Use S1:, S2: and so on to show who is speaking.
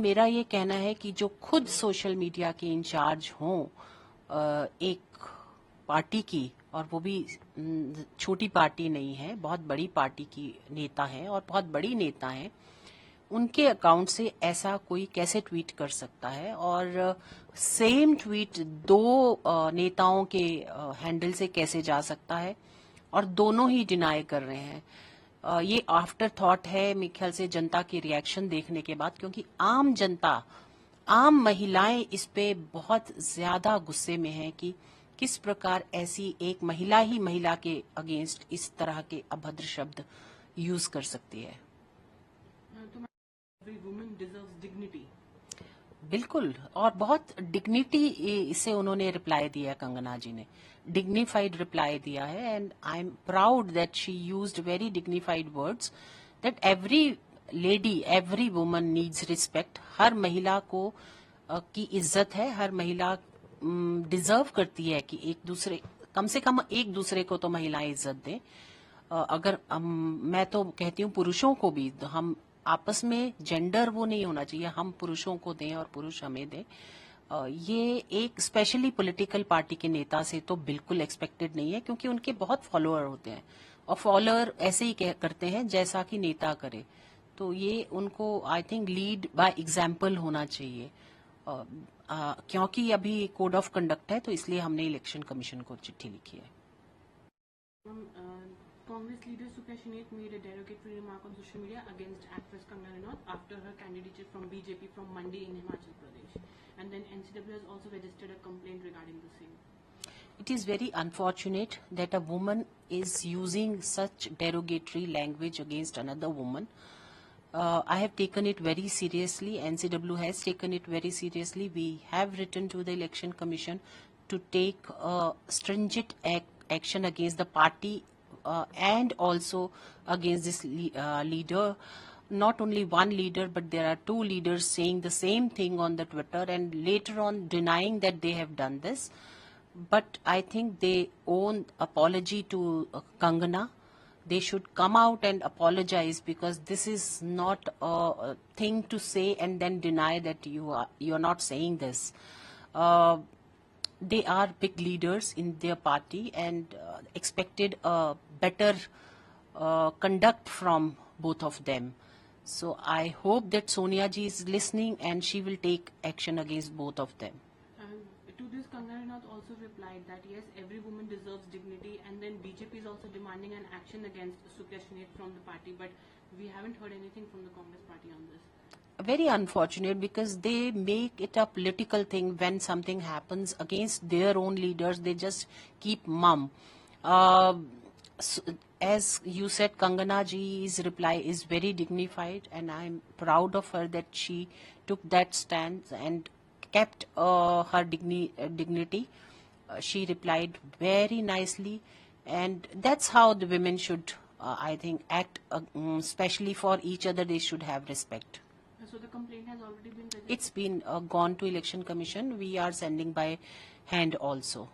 S1: मेरा ये कहना है कि जो खुद सोशल मीडिया के इंचार्ज हों एक पार्टी की, और वो भी छोटी पार्टी नहीं है, बहुत बड़ी पार्टी की नेता है और बहुत बड़ी नेता है, उनके अकाउंट से ऐसा कोई कैसे ट्वीट कर सकता है? और सेम ट्वीट दो नेताओं के हैंडल से कैसे जा सकता है? और दोनों ही डिनाई कर रहे हैं। ये आफ्टर थॉट है मेरे ख्याल से जनता की रिएक्शन देखने के बाद, क्योंकि आम जनता, आम महिलाएं इस पे बहुत ज्यादा गुस्से में है कि किस प्रकार ऐसी एक महिला ही महिला के अगेंस्ट इस तरह के अभद्र शब्द यूज कर सकती है।
S2: Every woman deserves dignity.
S1: बिल्कुल, और बहुत डिग्निटी इसे उन्होंने रिप्लाई दिया है, कंगना जी ने डिग्निफाइड रिप्लाई दिया है, and I am proud that she used very dignified words that every lady, every woman needs respect. हर महिला को की इज्जत है, हर महिला डिजर्व करती है कि एक दूसरे, कम से कम एक दूसरे को तो महिलाएं इज्जत दें। अगर मैं तो कहती हूँ पुरुषों को भी, तो हम आपस में जेंडर वो नहीं होना चाहिए, हम पुरुषों को दें और पुरुष हमें दें। ये एक स्पेशली पॉलिटिकल पार्टी के नेता से तो बिल्कुल एक्सपेक्टेड नहीं है, क्योंकि उनके बहुत फॉलोअर होते हैं और फॉलोअर ऐसे ही करते हैं जैसा कि नेता करे। तो ये उनको I think lead by example होना चाहिए। क्योंकि अभी कोड ऑफ कंडक्ट है, तो इसलिए हमने इलेक्शन कमीशन को चिट्ठी लिखी है।
S2: Congress leader Supriya Sheth made a derogatory remark on social media against actress Kangana Ranaut after her candidature from BJP from Mandi in Himachal Pradesh, and then NCW has also registered a complaint regarding the same.
S1: It is very unfortunate that a woman is using such derogatory language against another woman. I have taken it very seriously. NCW has taken it very seriously. We have written to the Election Commission to take stringent action against the party and also against this leader. Not only one leader, but there are two leaders saying the same thing on the Twitter and later on denying that they have done this. But I think they owe apology to Kangana. They should come out and apologize, because this is not a thing to say and then deny that you are not saying this. They are big leaders in their party and expected a better conduct from both of them. So I hope that Sonia ji is listening and she will take action against both of them.
S2: To this, Kangana Ranaut also replied that yes, every woman deserves dignity, and then BJP is also demanding an action against Supriya Sheth from the party, but we haven't heard anything from the Congress party on this.
S1: Very unfortunate, because they make it a political thing. When something happens against their own leaders, they just keep mum. As you said, Kangana ji's reply is very dignified, and I'm proud of her that she took that stance and kept her dignity. She replied very nicely, and that's how the women should, I think, act. Especially for each other, they should have respect.
S2: So the complaint has already been registered?
S1: It's been gone to Election Commission. We are sending by hand also.